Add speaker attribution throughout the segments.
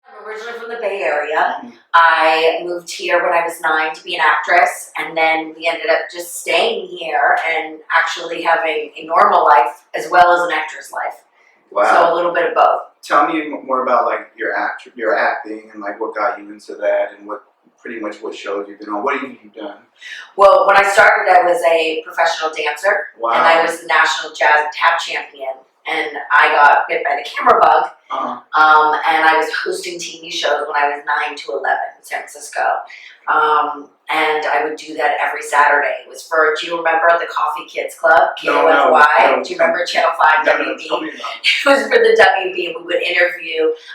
Speaker 1: I'm originally from the Bay Area. I moved here when I was 9 to be an actress, and then we ended up just staying here and actually having a normal life as well as an actress life.
Speaker 2: Wow.
Speaker 1: So a little bit of both.
Speaker 2: Tell me more about like your acting and like what got you into that and what shows you've been on. What have you done?
Speaker 1: Well, when I started, I was a professional dancer,
Speaker 2: Wow.
Speaker 1: and I was the national jazz and tap champion. And I got bit by the camera bug, and I was hosting TV shows when I was 9 to 11 in San Francisco. And I would do that every Saturday. It was for, do you remember the Coffee Kids Club, KOFY?
Speaker 2: No.
Speaker 1: Do you remember Channel 5 WB?
Speaker 2: Tell me about it.
Speaker 1: It was for the WB, and we would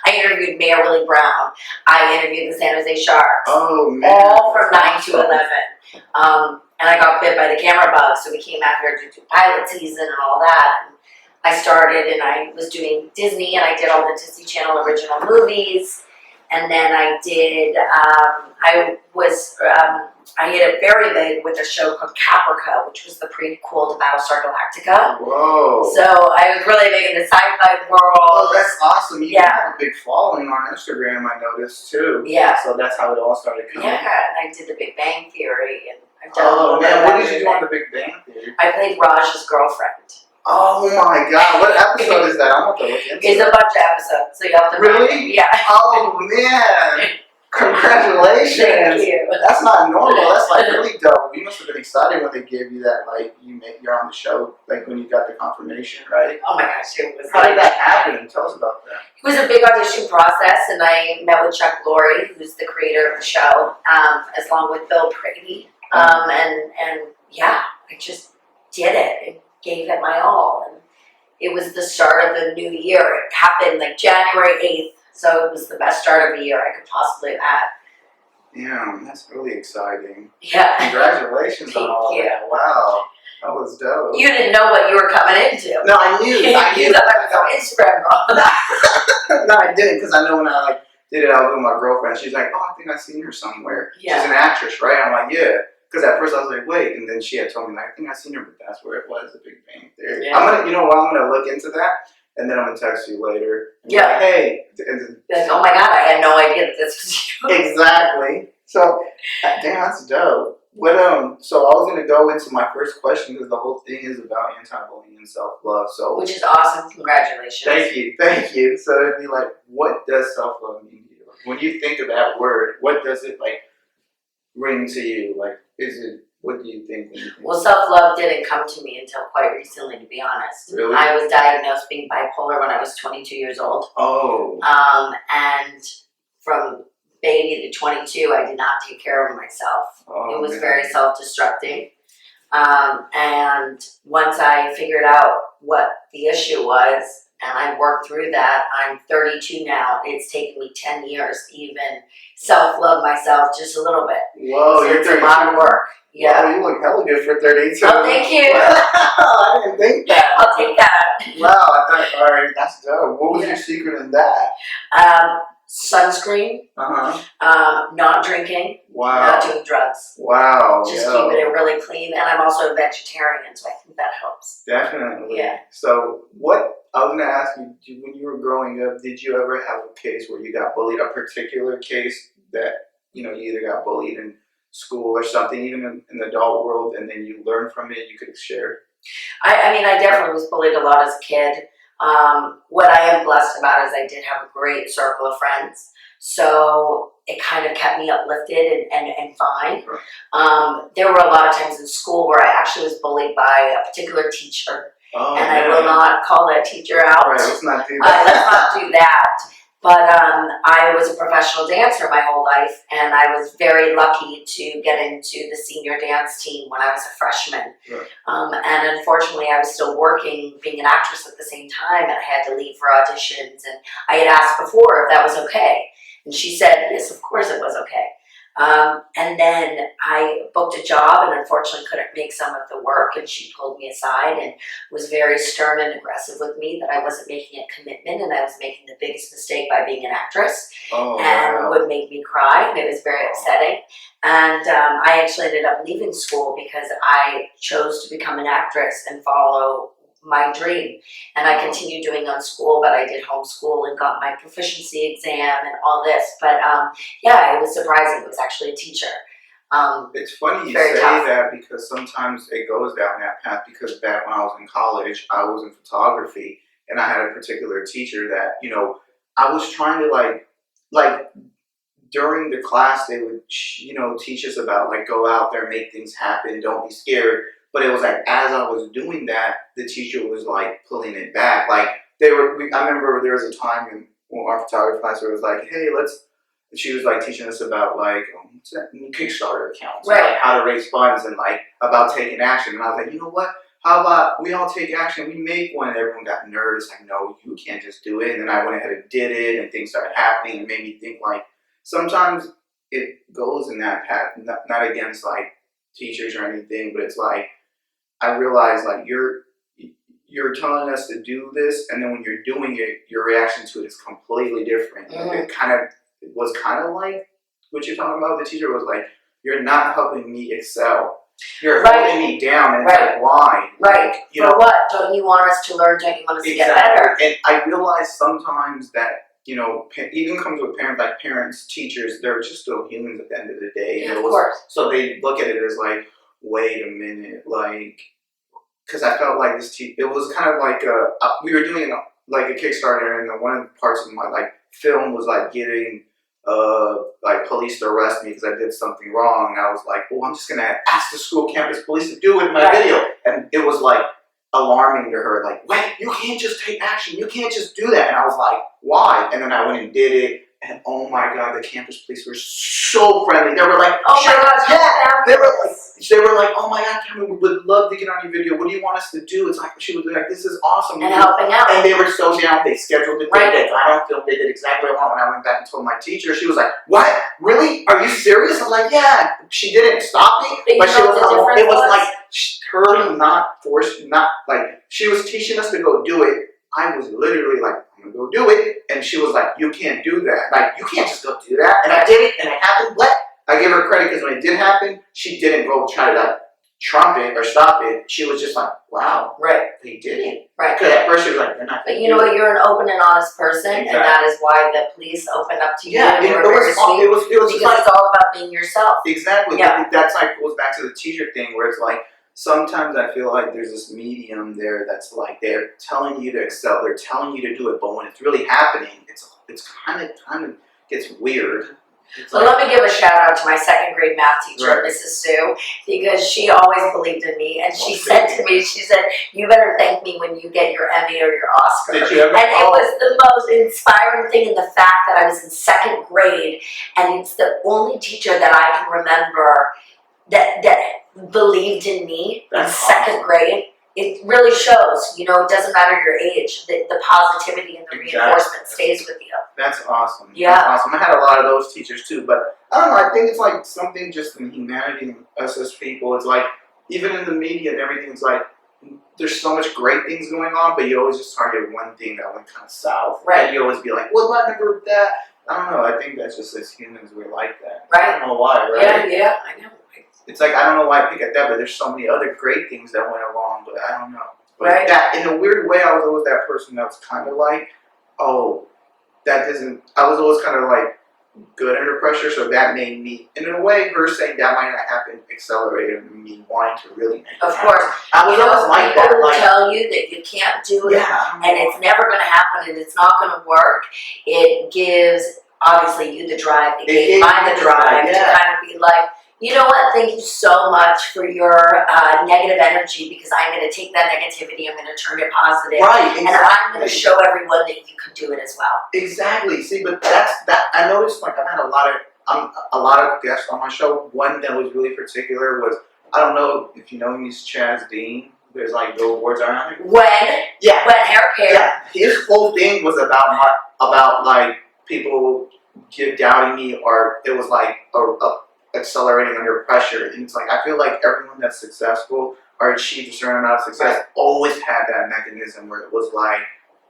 Speaker 1: I interviewed Mayor Willie Brown. I interviewed the San Jose Sharks.
Speaker 2: Oh, man.
Speaker 1: All from 9 to 11. And I got bit by the camera bug, so we came out here to do pilot season and all that. And I started, and I was doing Disney, and I did all the Disney Channel original movies. And then I did, I hit it very big with a show called Caprica, which was the prequel to Battlestar Galactica.
Speaker 2: Whoa.
Speaker 1: So I was really big in the sci-fi world.
Speaker 2: Oh, that's awesome. You have a big following on Instagram, I noticed, too.
Speaker 1: Yeah.
Speaker 2: So that's how it all started coming.
Speaker 1: Yeah, and I did The Big Bang Theory, and I've done a little bit of
Speaker 2: what did you do
Speaker 1: everything.
Speaker 2: on The Big Bang Theory?
Speaker 1: I played Raj's girlfriend.
Speaker 2: Oh my God! What episode is that? I'm going to look into it.
Speaker 1: It's a bunch of episodes, so you have to
Speaker 2: Really?
Speaker 1: Yeah.
Speaker 2: Oh man! Congratulations!
Speaker 1: Thank you.
Speaker 2: That's not normal. That's like really dope. You must have been excited when they gave you that, like you're on the show, like when you got the confirmation, right?
Speaker 1: Oh my gosh, it was.
Speaker 2: How did that happen? Tell us about that.
Speaker 1: It was a big audition process, and I met with Chuck Lorre, who's the creator of the show, along with Bill Prady, and yeah, I just did it and gave it my all, and it was the start of the new year. It happened like January 8th, so it was the best start of the year I could possibly have had.
Speaker 2: Yeah, that's really exciting.
Speaker 1: Yeah.
Speaker 2: Congratulations on all that. Wow, that was dope.
Speaker 1: You didn't know what you were coming into.
Speaker 2: No, I knew.
Speaker 1: You thought I was on Instagram, bro.
Speaker 2: No, I didn't, because I know when I did it, I was with my girlfriend. She's like, "Oh, I think I've seen her somewhere."
Speaker 1: Yeah.
Speaker 2: She's an actress, right? I'm like, "Yeah." Because at first I was like, "Wait," and then she had told me, like, "I think I've seen her," but that's where it was, The Big Bang Theory.
Speaker 1: Yeah.
Speaker 2: I'm gonna look into that, and then I'm gonna text you later.
Speaker 1: Yeah.
Speaker 2: Like, hey. And then,
Speaker 1: Like, oh my God, I had no idea that this was you.
Speaker 2: exactly. So, damn, that's dope. But so I was gonna go into my first question because the whole thing is about anti-bullying and self-love. So,
Speaker 1: Which is awesome. Congratulations.
Speaker 2: thank you. So it'd be like, what does self-love mean to you? When you think of that word, what does it ring to you? Like, what do you think when you think?
Speaker 1: Well, self-love didn't come to me until quite recently, to be honest.
Speaker 2: Really?
Speaker 1: I was diagnosed being bipolar when I was 22 years old.
Speaker 2: Oh.
Speaker 1: And from baby to 22, I did not take care of myself.
Speaker 2: Oh,
Speaker 1: it was
Speaker 2: man.
Speaker 1: very self-destructing. And once I figured out what the issue was, and I worked through that, I'm 32 now. It's taken me 10 years to even self-love myself just a little bit.
Speaker 2: Whoa,
Speaker 1: So
Speaker 2: you're
Speaker 1: it's a lot of work. Yeah.
Speaker 2: Wow, you look hella good for 32.
Speaker 1: Oh, thank you.
Speaker 2: Wow, I didn't think that.
Speaker 1: I'll take that.
Speaker 2: Wow, I thought, all right, that's dope. What was your secret in that?
Speaker 1: Sunscreen, not drinking,
Speaker 2: Wow.
Speaker 1: not doing drugs.
Speaker 2: Wow.
Speaker 1: Just keeping it really clean. And I'm also a vegetarian, so I think that helps.
Speaker 2: Definitely.
Speaker 1: Yeah.
Speaker 2: So I was going to ask you, when you were growing up, did you ever have a case where you got bullied, a particular case that, you either got bullied in school or something, even in the adult world, and then you learned from it, you could share?
Speaker 1: I mean, I definitely was bullied a lot as a kid. What I am blessed about is I did have a great circle of friends. So it kind of kept me uplifted and fine.
Speaker 2: Right.
Speaker 1: There were a lot of times in school where I actually was bullied by a particular teacher.
Speaker 2: Oh,
Speaker 1: and
Speaker 2: man.
Speaker 1: I will not call that teacher out.
Speaker 2: Right, let's not do that.
Speaker 1: Let's not do that. But I was a professional dancer my whole life, and I was very lucky to get into the senior dance team when I was a freshman.
Speaker 2: Right.
Speaker 1: And unfortunately, I was still working, being an actress at the same time, and I had to leave for auditions. And I had asked before if that was okay. And she said, yes, of course it was okay. And then I booked a job and unfortunately couldn't make some of the work, and she pulled me aside and was very stern and aggressive with me that I wasn't making a commitment and I was making the biggest mistake by being an actress.
Speaker 2: Oh,
Speaker 1: and
Speaker 2: wow.
Speaker 1: would make me cry, and it was very upsetting. And I actually ended up leaving school because I chose to become an actress and follow my dream. And I continued doing school, but I did homeschool and got my proficiency exam and all this. But yeah, it was surprising. It was actually a teacher.
Speaker 2: It's funny you
Speaker 1: very
Speaker 2: say
Speaker 1: tough.
Speaker 2: that because sometimes it goes down that path. Because back when I was in college, I was in photography, and I had a particular teacher that, you know, I was trying to like during the class they would, you know, teach us about like go out there, make things happen, don't be scared. But it was like as I was doing that, the teacher was like pulling it back. Like I remember there was a time in our photography class where it was like, hey, let's. She was like teaching us about like what's that Kickstarter accounts,
Speaker 1: Right.
Speaker 2: like how to raise funds and like about taking action. And I was like, you know what? How about we all take action? We make one. And everyone got nervous. Like, no, you can't just do it. And then I went ahead and did it, and things started happening. And made me think like sometimes it goes in that path, not against like teachers or anything, but it's like I realized like you're telling us to do this, and then when you're doing it, your reaction to it is completely different. It was kind of like what you're talking about. The teacher was like, "You're not helping me excel. You're holding me down." And it's like, why?
Speaker 1: Right.
Speaker 2: Like, you
Speaker 1: For
Speaker 2: know,
Speaker 1: what? Don't you want us to learn? Don't you want us to get better?
Speaker 2: And I realized sometimes that, you know, even comes with parents, like parents, teachers, they're just still humans at the end of the day.
Speaker 1: Yeah, of course.
Speaker 2: So they look at it as like, wait a minute, like, because I felt like it was kind of like we were doing like a Kickstarter, and one of the parts of my like film was like getting like police to arrest me because I did something wrong. And I was like, well, I'm just gonna ask the school campus police to do it in my video. And it was like alarming to her, like, wait, you can't just take action, you can't just do that. And I was like, why? And then I went and did it, and oh my god, the campus police were so friendly. They were like,
Speaker 1: oh my god,
Speaker 2: yeah. They were like, oh my god, Cameron, we would love to get on your video. What do you want us to do? It's like, she would be like, this is awesome.
Speaker 1: And helping out.
Speaker 2: And they were so down. They scheduled it. Right. They got on film. They did exactly what I want. When I went back and told my teacher, she was like, what? Really? Are you serious? I was like, yeah. She didn't stop me, but she was like, it was like her not forced, not like she was teaching us to go do it. I was literally like, I'm gonna go do it. And she was like, you can't do that. Like, you can't just go do that. And I did it, and it happened. What? I give her credit because when it did happen, she didn't go try to like trump it or stop it. She was just like, wow, they did it. Right. Because at first she was like, they're not.
Speaker 1: But you know what? You're an open and honest person, and that is why the police opened up to you.
Speaker 2: Yeah, it was
Speaker 1: because it's all about being yourself.
Speaker 2: Exactly. Yeah. That's like goes back to the teacher thing, where it's like sometimes I feel like there's this medium there that's like they're telling you to excel, they're telling you to do it, but when it's really happening, it's kind of gets weird.
Speaker 1: So let me give a shout out to my second grade math teacher, Mrs. Sue, because she always believed in me, and she said to me, she said, you better thank me when you get your Emmy or your Oscar.
Speaker 2: Did you ever?
Speaker 1: And it was the most inspiring thing in the fact that I was in second grade, and it's the only teacher that I can remember that believed in me in second grade. It really shows, you know, it doesn't matter your age, the positivity and the reinforcement stays with you.
Speaker 2: That's awesome.
Speaker 1: Yeah.
Speaker 2: That's awesome. I had a lot of those teachers too, but I don't know, I think it's like something just in humanity and us as people. It's like, even in the media and everything, it's like, there's so much great things going on, but you always just target one thing that went kind of south.
Speaker 1: Right.
Speaker 2: And you always be like, well, I never did that. I don't know, I think that's just as humans, we're like that.
Speaker 1: Right.
Speaker 2: I don't know why, right?
Speaker 1: Yeah, I know.
Speaker 2: It's like, I don't know why I pick at that, but there's so many other great things that went along, but I don't know. But that, in a weird way, I was always that person that was kind of like, oh, that doesn't, I was always kind of like good under pressure, so that made me, and in a way, her saying that might not happen accelerated me wanting to really make it happen.
Speaker 1: Course.
Speaker 2: I was always like that.
Speaker 1: People tell you that you can't do it, and it's never going to happen, and it's not going to work. It gives, obviously, you the drive. It gave mine the drive to kind of be like, you know what, thank you so much for your negative energy, because I'm going to take that negativity, I'm going to turn it positive.
Speaker 2: Right, exactly.
Speaker 1: And I'm going to show everyone that you can do it as well.
Speaker 2: Exactly. See, but that I noticed, like, I've had a lot of guests on my show. One that was really particular was, I don't know if you know him, he's Chaz Dean. There's like billboards around him.
Speaker 1: When hair care.
Speaker 2: Yeah, his whole thing was about like people doubting me, or it was like accelerating under pressure. And it's like, I feel like everyone that's successful or achieved a certain amount of success always had that mechanism where it was like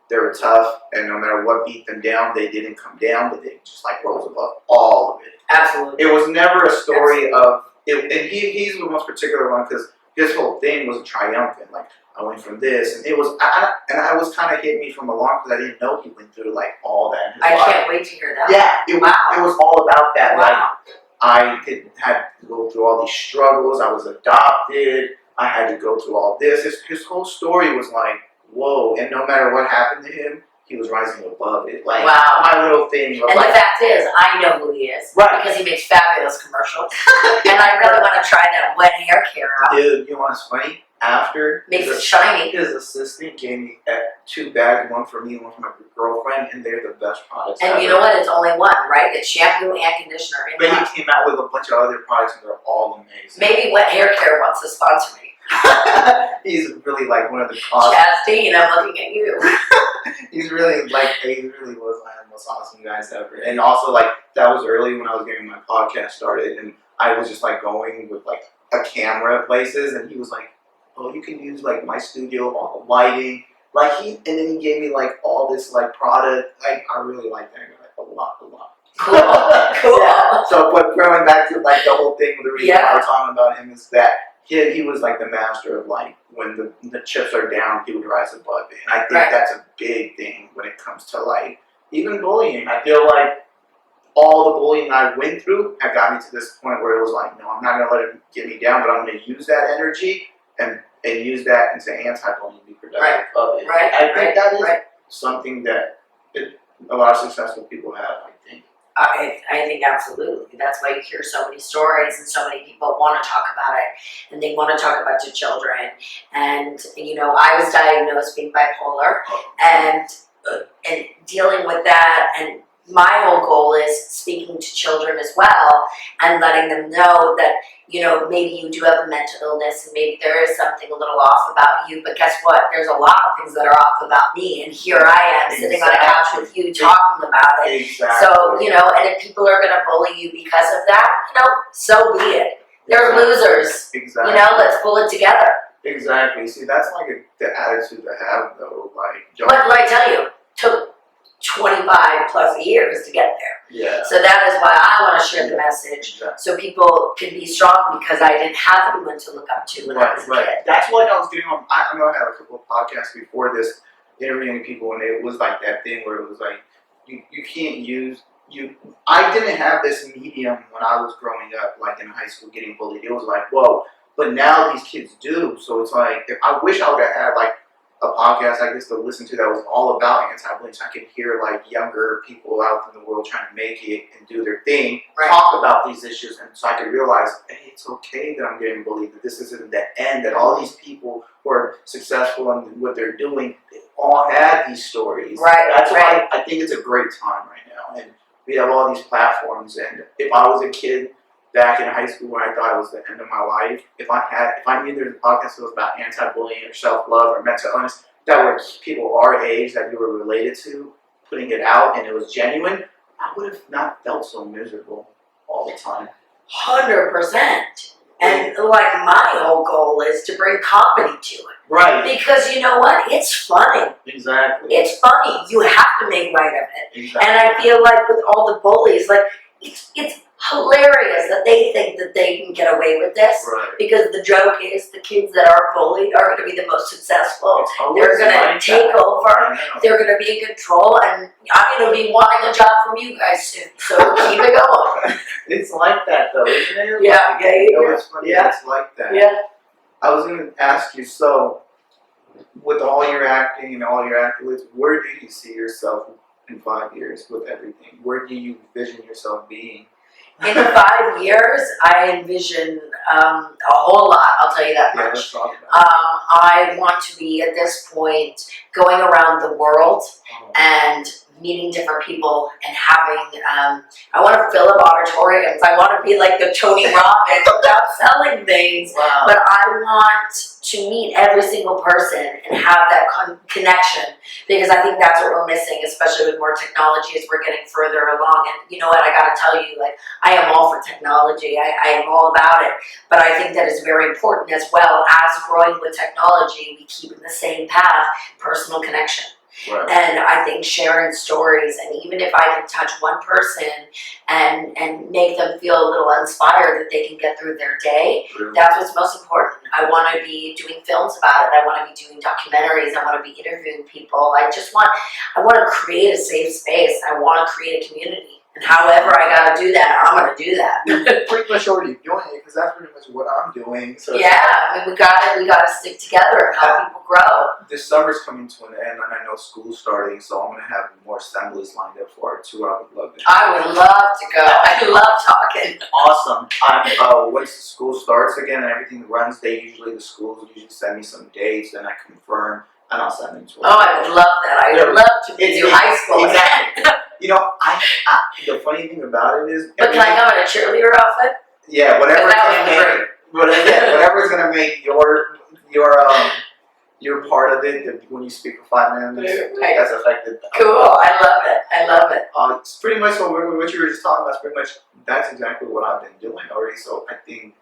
Speaker 2: they were tough, and no matter what beat them down, they didn't come down, but they just like rose above all of it.
Speaker 1: Absolutely.
Speaker 2: It was never a story of it, and he's the most particular one, because his whole thing was triumphant. Like, I went from this, and it was, I was kind of hit me from alarm because I didn't know he went through like all that. In his
Speaker 1: I
Speaker 2: life.
Speaker 1: can't wait to hear that.
Speaker 2: Yeah, it was all about that.
Speaker 1: Wow.
Speaker 2: Like, had to go through all these struggles. I was adopted. I had to go through all this. His whole story was like, whoa. And no matter what happened to him, he was rising above it. Like,
Speaker 1: wow.
Speaker 2: My little thing.
Speaker 1: And
Speaker 2: like,
Speaker 1: the fact is, I know who he is.
Speaker 2: Right.
Speaker 1: Because he makes fabulous commercials. And I really want to try that wet hair care out.
Speaker 2: Dude, you know what's funny? After
Speaker 1: Makes it shiny.
Speaker 2: His assistant gave me 2 bags, one for me, one for my girlfriend, and they're the best products.
Speaker 1: And
Speaker 2: ever.
Speaker 1: you know what? It's only one, right? It's shampoo and conditioner.
Speaker 2: But he came out with a bunch of other products, and they're all amazing.
Speaker 1: Maybe Wet Hair Care wants to sponsor me.
Speaker 2: He's really like one of the
Speaker 1: Chaz Dean, I'm looking at you.
Speaker 2: he really was one of the most awesome guys ever. And also, like, that was early when I was getting my podcast started, and I was just like going with like a camera places, and he was like, oh, you can use like my studio, all the lighting, like and then he gave me like all this like product. Like, I really like that guy a lot.
Speaker 1: Cool.
Speaker 2: Yeah. So, but going back to like the whole thing, the reason why I'm talking about him is that he was like the master of like when the chips are down, he would rise above it. And I think that's a big thing when it comes to like even bullying. I feel like all the bullying I went through had got me to this point where it was like, no, I'm not gonna let it get me down, but I'm gonna use that energy and use that into anti-bullying and be productive of it.
Speaker 1: Right.
Speaker 2: I think that is something that a lot of successful people have, I think.
Speaker 1: I think absolutely. That's why you hear so many stories and so many people want to talk about it, and they want to talk about their children. And you know, I was diagnosed being bipolar, and dealing with that. And my whole goal is speaking to children as well and letting them know that, you know, maybe you do have a mental illness and maybe there is something a little off about you, but guess what? There's a lot of things that are off about me, and here I am sitting on a couch with you talking about it. So, you know, and if people are going to bully you because of that, you know, so be it. They're losers.
Speaker 2: Exactly.
Speaker 1: You know, let's pull it together.
Speaker 2: Exactly. See, that's like the attitude to have, though. Like,
Speaker 1: but let me tell you, took 25 plus years to get there.
Speaker 2: Yeah.
Speaker 1: So that is why I want to share the message, so people can be strong, because I didn't have anyone to look up to when I was a kid.
Speaker 2: That's what I was getting on. I know I had a couple of podcasts before this, interviewing people, and it was like that thing where it was like, you can't use you. I didn't have this medium when I was growing up, like in high school, getting bullied. It was like, whoa. But now these kids do. So it's like, I wish I would have had like a podcast like this to listen to that was all about anti-bullying, so I could hear like younger people out in the world trying to make it and do their thing, talk about these issues, and so I could realize, hey, it's okay that I'm getting bullied, that this isn't the end, that all these people who are successful in what they're doing, they all had these stories. That's why I think it's a great time right now, and we have all these platforms. And if I was a kid back in high school when I thought it was the end of my life, if I knew there was a podcast that was about anti-bullying or self-love or mental illness, that were people our age that you were related to, putting it out, and it was genuine, I would have not felt so miserable all the time.
Speaker 1: 100%. And like my whole goal is to bring comedy to it.
Speaker 2: Right.
Speaker 1: Because you know what? It's funny.
Speaker 2: Exactly.
Speaker 1: It's funny. You have to make light of it.
Speaker 2: Exactly.
Speaker 1: And I feel like with all the bullies, like it's hilarious that they think that they can get away with this, because the joke is the kids that are bullied are going to be the most successful. They're going to take over. They're going to be in control, and I'm going to be wanting a job from you guys soon. So keep it going.
Speaker 2: It's like that, though, isn't it?
Speaker 1: Yeah,
Speaker 2: it's funny. Yeah. It's like that.
Speaker 1: Yeah.
Speaker 2: I was going to ask you, so with all your acting and all your accolades, where do you see yourself in 5 years with everything? Where do you envision yourself being?
Speaker 1: In 5 years, I envision a whole lot, I'll tell you that much.
Speaker 2: Let's talk about it.
Speaker 1: I want to be, at this point, going around the world and meeting different people and having, I want to fill up auditoriums. I want to be like the Tony Robbins without selling things.
Speaker 2: Wow.
Speaker 1: But I want to meet every single person and have that connection, because I think that's what we're missing, especially with more technology as we're getting further along. And you know what, I gotta tell you, like, I am all for technology. I am all about it. But I think that is very important as well as growing with technology, we keep in the same path, personal connection.
Speaker 2: Right.
Speaker 1: And I think sharing stories, and even if I can touch one person and make them feel a little inspired that they can get through their day, that's what's most important. I want to be doing films about it. I want to be doing documentaries. I want to be interviewing people. I want to create a safe space. I want to create a community. And however I got to do that, I'm going to do that.
Speaker 2: You're pretty much already doing it, because that's pretty much what I'm doing. So
Speaker 1: yeah, I mean, we gotta stick together and help people grow.
Speaker 2: This summer's coming to an end, and I know school's starting, so I'm gonna have more assemblies lined up for it too. I would love to.
Speaker 1: I would love to go. I love talking.
Speaker 2: Awesome. Once school starts again and everything runs, the schools usually send me some dates, and I confirm, and I'll send them to them.
Speaker 1: Oh, I would love that. I would love to do high school.
Speaker 2: Exactly. The funny thing about it is,
Speaker 1: but can I come in a cheerleader outfit?
Speaker 2: Yeah, whatever's gonna make your part of it. When you speak for 5 minutes,
Speaker 1: right.
Speaker 2: That's affected.
Speaker 1: Cool. I love it.
Speaker 2: It's pretty much what you were just talking about. It's pretty much that's exactly what I've been doing already. So I think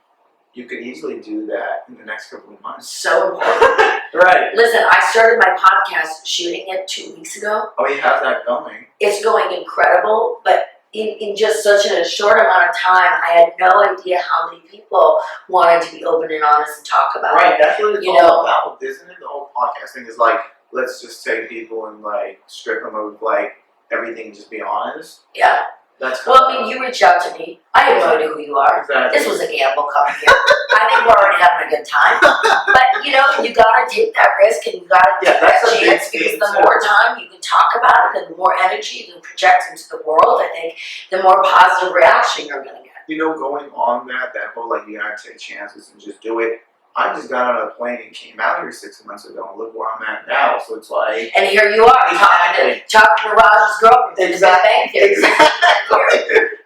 Speaker 2: you could easily do that in the next couple of months.
Speaker 1: So important.
Speaker 2: Right.
Speaker 1: Listen, I started my podcast shooting it 2 weeks ago.
Speaker 2: Oh, you have that going.
Speaker 1: It's going incredible, but in just such a short amount of time, I had no idea how many people wanted to be open and honest and talk about it.
Speaker 2: Right, that's what it's all about, isn't it? The whole podcast thing is like, let's just take people and like strip them of like everything and just be honest.
Speaker 1: Yeah.
Speaker 2: That's
Speaker 1: well, I mean, you reached out to me. I have no idea who you are.
Speaker 2: Exactly.
Speaker 1: This was a gamble coming here. I think we're already having a good time. But, you gotta take that risk and you gotta take that chance, because the more time you can talk about it and the more energy you can project into the world, I think the more positive reaction you're gonna get.
Speaker 2: Going on that whole like you gotta take chances and just do it. I just got on a plane and came out here 6 months ago, and look where I'm at now. So it's like,
Speaker 1: and here you are talking to Raj's girlfriend.
Speaker 2: Exactly.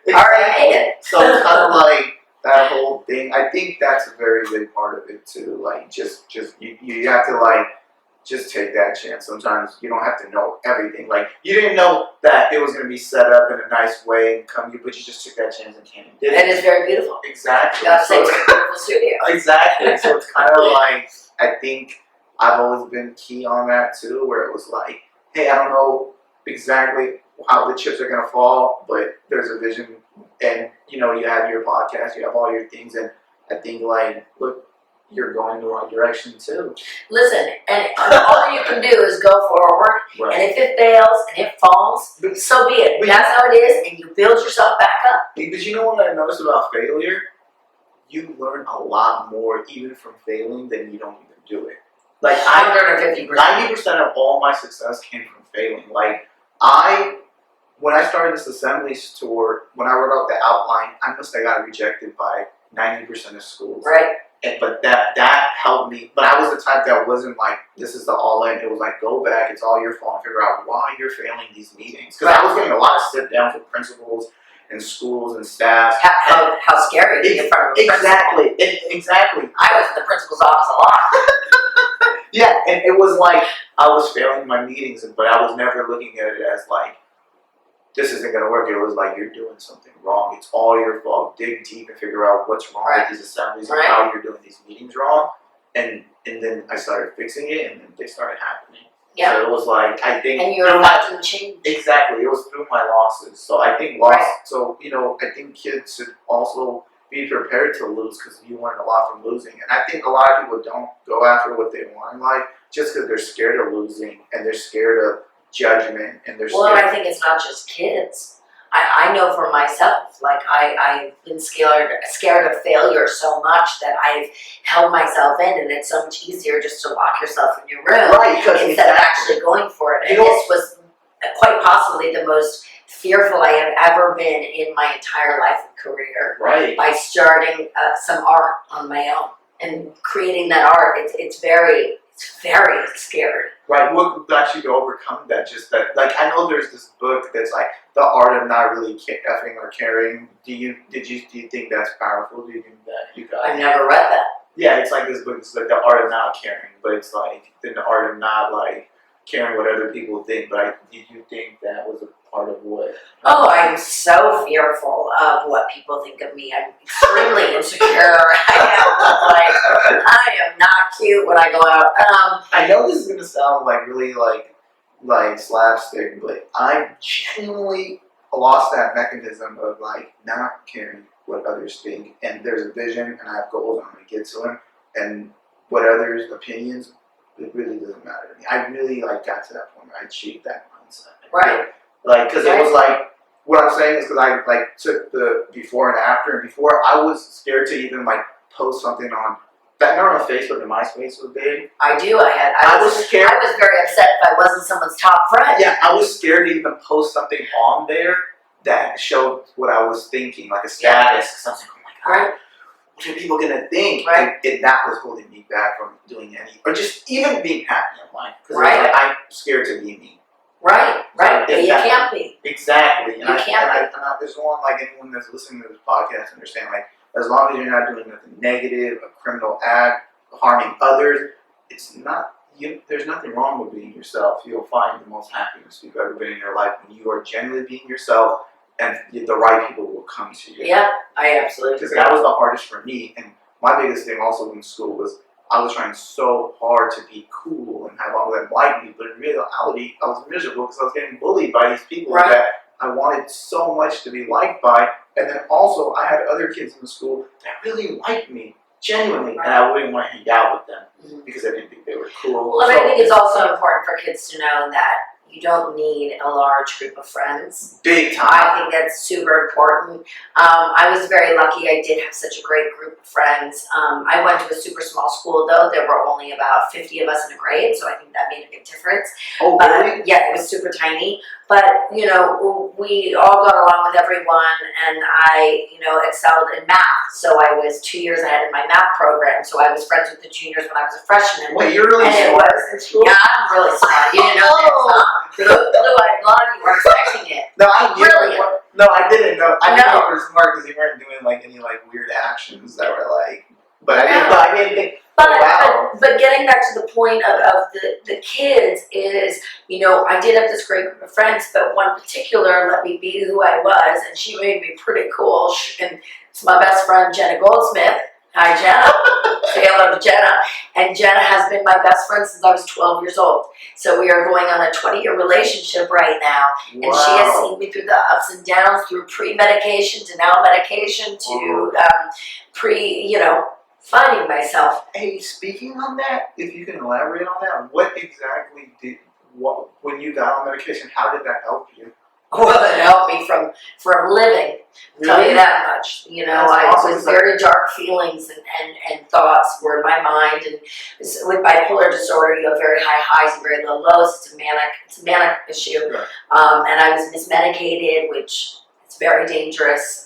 Speaker 1: Already made it.
Speaker 2: So it's kind of like that whole thing. I think that's a very big part of it too. Like just you have to like just take that chance. Sometimes you don't have to know everything. Like you didn't know that it was going to be set up in a nice way and come you, but you just took that chance and came and did it.
Speaker 1: And it's very beautiful.
Speaker 2: Exactly.
Speaker 1: It's a beautiful studio.
Speaker 2: Exactly. So it's kind of like, I think I've always been key on that too, where it was like, hey, I don't know exactly how the chips are going to fall, but there's a vision, and you have your podcast, you have all your things, and I think like, look, you're going in the right direction too. Listen,
Speaker 1: and all you can do is go forward,
Speaker 2: right.
Speaker 1: And if it fails and it falls, so be it. That's how it is, and you build yourself back up.
Speaker 2: Because you know what I noticed about failure? You learn a lot more even from failing than you don't even do it. Like
Speaker 1: 150%.
Speaker 2: 90% of all my success came from failing. Like when I started this assemblies tour, when I wrote out the outline, I must have got rejected by 90% of schools.
Speaker 1: Right.
Speaker 2: But that helped me. But I was the type that wasn't like, this is the all-in. It was like, go back, it's all your fault, and figure out why you're failing these meetings. Because I was getting a lot of sit-downs with principals and schools and staff.
Speaker 1: How scary to be in front of a principal.
Speaker 2: Exactly.
Speaker 1: I was in the principal's office a lot.
Speaker 2: Yeah, and it was like, I was failing my meetings, but I was never looking at it as like, this isn't going to work. It was like, you're doing something wrong. It's all your fault. Dig deep and figure out what's wrong with these assemblies and how you're doing these meetings wrong. And then I started fixing it, and then they started happening. Yeah. So it was like, I think...
Speaker 1: And you're about to change.
Speaker 2: Exactly. It was through my losses. So I think So, I think kids should also be prepared to lose, because you learn a lot from losing. And I think a lot of people don't go after what they want in life just because they're scared of losing, and they're scared of judgment, and they're scared.
Speaker 1: Well, I think it's not just kids. I know for myself, like I've been scared of failure so much that I've held myself in, and it's so much easier just to lock yourself in your room instead of actually going for it. And this was quite possibly the most fearful I have ever been in my entire life and career.
Speaker 2: Right. By
Speaker 1: starting some art on my own and creating that art, it's very scary.
Speaker 2: Right. What got you to overcome that? Just that, like, I know there's this book that's like The Art of Not Really Effing or Caring. Do you think that's powerful? Do you think that you guys?
Speaker 1: I've never read that.
Speaker 2: Yeah, it's like this book. It's like The Art of Not Caring, but it's like the art of not like caring what other people think. But did you think that was a part of what?
Speaker 1: Oh, I'm so fearful of what people think of me. I'm extremely insecure. I am not cute when I go out.
Speaker 2: I know this is gonna sound like really like like slapstick, but I genuinely lost that mechanism of like not caring what others think. And there's a vision, and I have goals, and I'm gonna get to them. And what others' opinions, it really doesn't matter to me. I really like got to that point where I achieved that mindset.
Speaker 1: Right.
Speaker 2: Like, because it was like, what I'm saying is because I like took the before and after, and before I was scared to even like post something on. Back when Facebook and MySpace was big.
Speaker 1: I do.
Speaker 2: I was scared.
Speaker 1: I was very upset if I wasn't someone's top friend.
Speaker 2: Yeah, I was scared to even post something on there that showed what I was thinking, like a status. So I was like, oh my god, what are people gonna think?
Speaker 1: Right.
Speaker 2: And that was holding me back from doing any, or just even being happy in life. Because
Speaker 1: Right.
Speaker 2: I'm scared to be me.
Speaker 1: Right. But you can't be.
Speaker 2: Exactly. And
Speaker 1: You can't be.
Speaker 2: I just want like anyone that's listening to this podcast to understand, like, as long as you're not doing nothing negative, a criminal act, harming others, it's not. There's nothing wrong with being yourself. You'll find the most happiness you've ever been in your life when you are genuinely being yourself, and the right people will come to you.
Speaker 1: Yeah, I absolutely.
Speaker 2: Because that was the hardest for me, and my biggest thing also in school was I was trying so hard to be cool and have all of them like me, but in reality, I was miserable because I was getting bullied by these people that I wanted so much to be liked by. And then also, I had other kids in the school that really liked me, genuinely, and I wouldn't want to hang out with them because I didn't think they were cool.
Speaker 1: Well, and I think it's also important for kids to know that you don't need a large group of friends.
Speaker 2: Big time.
Speaker 1: I think that's super important. I was very lucky. I did have such a great group of friends. I went to a super small school, though. There were only about 50 of us in a grade, so I think that made a big difference.
Speaker 2: Oh, really?
Speaker 1: Yeah, it was super tiny. But, you know, we all got along with everyone, and I, you know, excelled in math. So I was 2 years ahead in my math program. So I was friends with the juniors when I was a freshman.
Speaker 2: Wait, you're really smart in school?
Speaker 1: Yeah, I'm really smart. You didn't know that. Blue-eyed blonde, you weren't expecting it.
Speaker 2: No, I knew.
Speaker 1: Brilliant.
Speaker 2: No, I didn't know. I knew
Speaker 1: No.
Speaker 2: you were smart because you weren't doing like any like weird actions that were like. But I didn't think. Wow.
Speaker 1: But getting back to the point of the kids is, you know, I did have this great group of friends, but one particular let me be who I was, and she made me pretty cool. And it's my best friend, Jenna Goldsmith. Hi, Jenna. Say hello to Jenna. And Jenna has been my best friend since I was 12 years old. So we are going on a 20-year relationship right now. And she has seen me through the ups and downs, through pre-medication to now medication to finding myself.
Speaker 2: Hey, speaking on that, if you can elaborate on that, what exactly when you got on medication, how did that help you?
Speaker 1: Well, it helped me from living.
Speaker 2: Really?
Speaker 1: Tell you that much. You know, I was very dark feelings and thoughts were in my mind. And with bipolar disorder, you have very high highs and very low lows. It's a manic issue.
Speaker 2: Right.
Speaker 1: And I was mismedicated, which is very dangerous.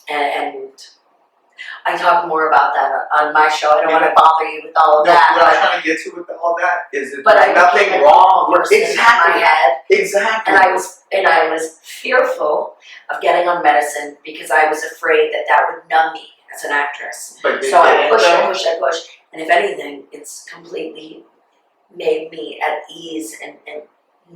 Speaker 1: And I talk more about that on my show. I don't want to bother you with all of that.
Speaker 2: What I'm trying to get to with all that is that
Speaker 1: but
Speaker 2: there's nothing wrong with
Speaker 1: in my head.
Speaker 2: Exactly.
Speaker 1: And I was fearful of getting on medicine because I was afraid that would numb me as an actress. So I push, and if anything, it's completely made me at ease and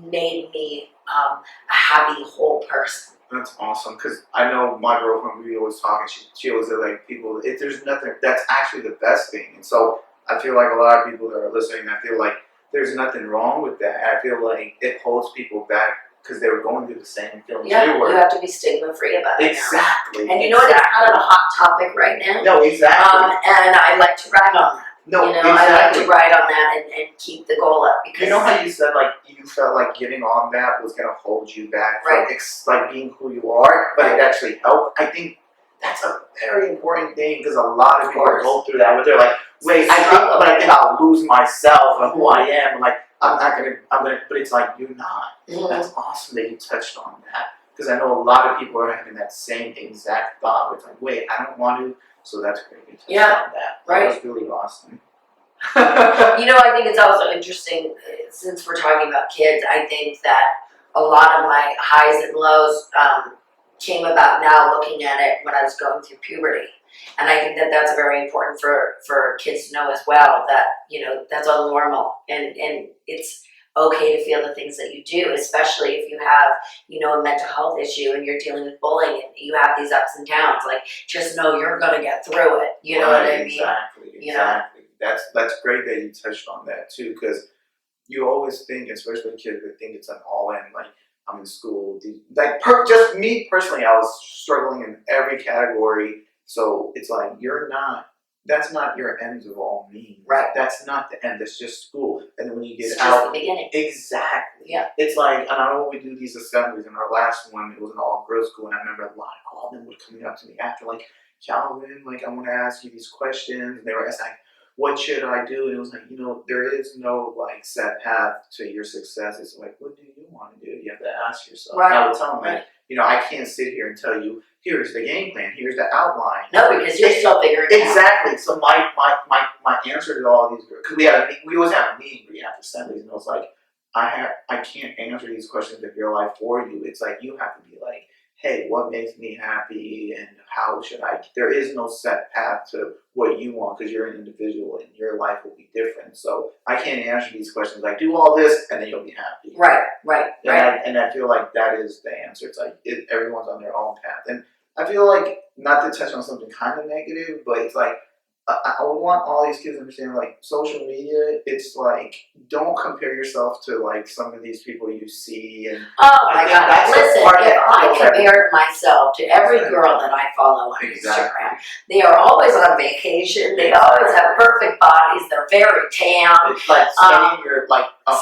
Speaker 1: made me a happy, whole person.
Speaker 2: That's awesome, because I know my girlfriend, we always talking, she always said, like, people, if there's nothing, that's actually the best thing. And so I feel like a lot of people that are listening, I feel like there's nothing wrong with that. I feel like it holds people back because they were going through the same feelings you were.
Speaker 1: You have to be stigma-free about it.
Speaker 2: Exactly.
Speaker 1: And you know what, it's kind of a hot topic right now.
Speaker 2: No, exactly.
Speaker 1: And I like to ride on that.
Speaker 2: No,
Speaker 1: you know,
Speaker 2: exactly.
Speaker 1: I like to ride on that and keep the goal up. Because
Speaker 2: you know how you said, like, you felt like getting on that was going to hold you back from like being who you are, but it actually helped. I think that's a very important thing because a lot of people go through that where they're like, wait, but I think I'll lose myself and who I am. And like, I'm gonna, but it's like, you're not. That's awesome that you touched on that, because I know a lot of people are having that same exact thought where it's like, wait, I don't want to. So that's great. You touched on that. That was really awesome.
Speaker 1: You know, I think it's also interesting, since we're talking about kids, I think that a lot of my highs and lows came about now looking at it when I was going through puberty. And I think that that's very important for kids to know as well, that, you know, that's all normal. And it's okay to feel the things that you do, especially if you have, you know, a mental health issue and you're dealing with bullying and you have these ups and downs. Like, just know you're going to get through it. You know what I mean?
Speaker 2: Exactly.
Speaker 1: You know?
Speaker 2: That's great that you touched on that too, because you always think, especially kids that think it's an all-in, like I'm in school, just me personally, I was struggling in every category. So it's like that's not your ends of all means.
Speaker 1: Right.
Speaker 2: That's not the end. That's just school. And then when you get
Speaker 1: It's
Speaker 2: out,
Speaker 1: just the beginning.
Speaker 2: exactly.
Speaker 1: Yeah.
Speaker 2: It's like, and I know when we do these assemblies. In our last one, it was an all-girls school, and I remember all of them would come up to me after, like, Calvin, like, I want to ask you these questions. And they were asking, like, what should I do? And it was like, there is no like set path to your success. It's like, what do you want to do? You have to ask yourself.
Speaker 1: Right.
Speaker 2: And I would tell them, like, I can't sit here and tell you, here's the game plan, here's the outline.
Speaker 1: No, because you're still figuring it out.
Speaker 2: Exactly. So my answer to all these, because we always have a meeting where you have to send these, and it was like, I can't answer these questions of your life for you. It's like you have to be like, hey, what makes me happy, and how should I? There is no set path to what you want, because you're an individual and your life will be different. So I can't answer these questions like, do all this and then you'll be happy.
Speaker 1: Right.
Speaker 2: And I feel like that is the answer. It's like everyone's on their own path. And I feel like, not to touch on something kind of negative, but it's like, I would want all these kids to understand, like, social media, it's like, don't compare yourself to, like, some of these people you see. And
Speaker 1: oh my God, listen, if I compared myself to every girl that I follow on Instagram, they are always on vacation, they always have perfect bodies, they're very tan.
Speaker 2: It's like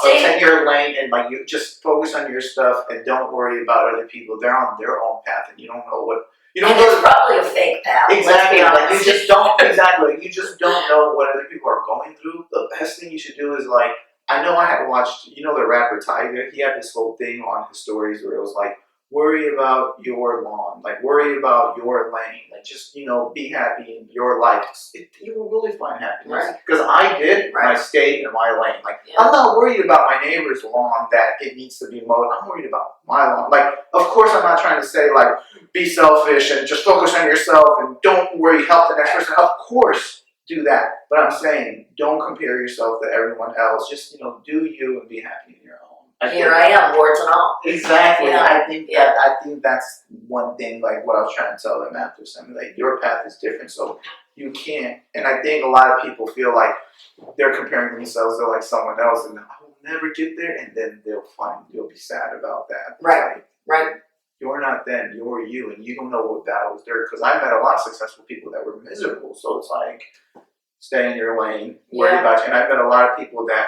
Speaker 2: stay in your lane, and like, you just focus on your stuff and don't worry about other people. They're on their own path, and you don't know what.
Speaker 1: And it's probably a fake path.
Speaker 2: Exactly. Like, you just don't. Exactly. You just don't know what other people are going through. The best thing you should do is, like, I know I had watched, the rapper Tiger. He had this whole thing on his stories where it was like, worry about your lawn, like, worry about your lane, like, just be happy in your life. You will really find happiness. Because I did, and I stayed in my lane. Like, I'm not worried about my neighbor's lawn that it needs to be mowed. I'm worried about my lawn. Like, of course, I'm not trying to say, like, be selfish and just focus on yourself and don't worry, help the next person. Of course, do that. But I'm saying, don't compare yourself to everyone else. Just, do you and be happy in your own.
Speaker 1: Here I am, warts and all.
Speaker 2: Exactly. I think that's one thing, like, what I was trying to tell them after something. Like, your path is different, so you can't. And I think a lot of people feel like they're comparing themselves to, like, someone else, and I will never get there, and then you'll be sad about that.
Speaker 1: Right.
Speaker 2: You're not them, you're you, and you don't know what battles there. Because I met a lot of successful people that were miserable, so it's like, stay in your lane, worry about you. And I met a lot of people that,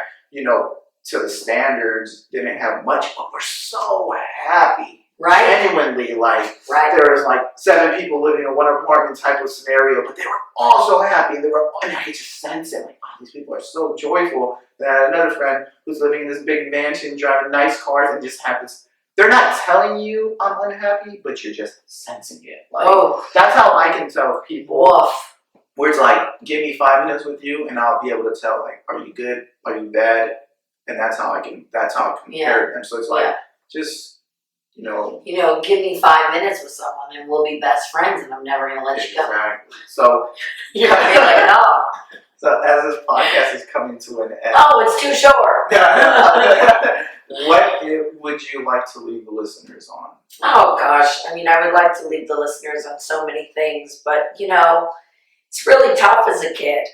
Speaker 2: to the standards, didn't have much, but were so happy. Genuinely, like, there was like 7 people living in one apartment type of scenario, but they were all so happy. And I could just sense it, like, oh, these people are so joyful. Then I had another friend who's living in this big mansion, driving nice cars, and just have this. They're not telling you I'm unhappy, but you're just sensing it. Like, that's how I can tell people. Where it's like, give me 5 minutes with you, and I'll be able to tell, like, are you good? Are you bad? And that's how I compare them. So it's like, just,
Speaker 1: give me 5 minutes with someone and we'll be best friends and I'm never going to let you go.
Speaker 2: Exactly. So,
Speaker 1: you're going to be like, no.
Speaker 2: So as this podcast is coming to an end.
Speaker 1: Oh, it's too short.
Speaker 2: What would you like to leave the listeners on?
Speaker 1: Oh, gosh. I mean, I would like to leave the listeners on so many things, but, it's really tough as a kid.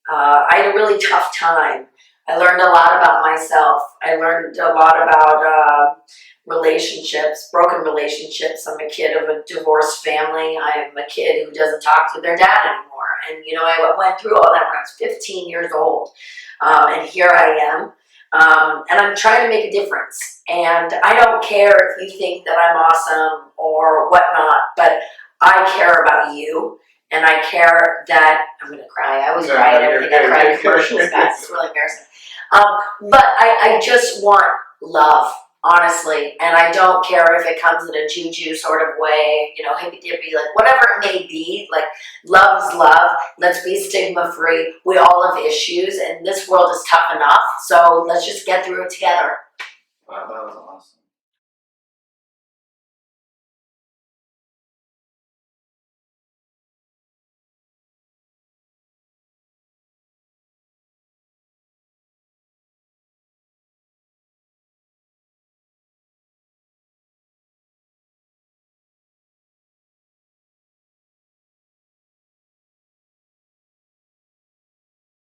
Speaker 1: I had a really tough time. I learned a lot about myself. I learned a lot about relationships, broken relationships. I'm a kid of a divorced family. I'm a kid who doesn't talk to their dad anymore. And, I went through all that when I was 15 years old. And here I am. And I'm trying to make a difference. And I don't care if you think that I'm awesome or whatnot, but I care about you. And I care that, I'm going to cry. I always cry at everything. I cry in commercials, guys. It's really embarrassing. But I just want love, honestly. And I don't care if it comes in a juju sort of way, hippy-dippy, like whatever it may be. Like, love is love. Let's be stigma-free. We all have issues, and this world is tough enough. So let's just get through it together.
Speaker 2: Wow, that was awesome.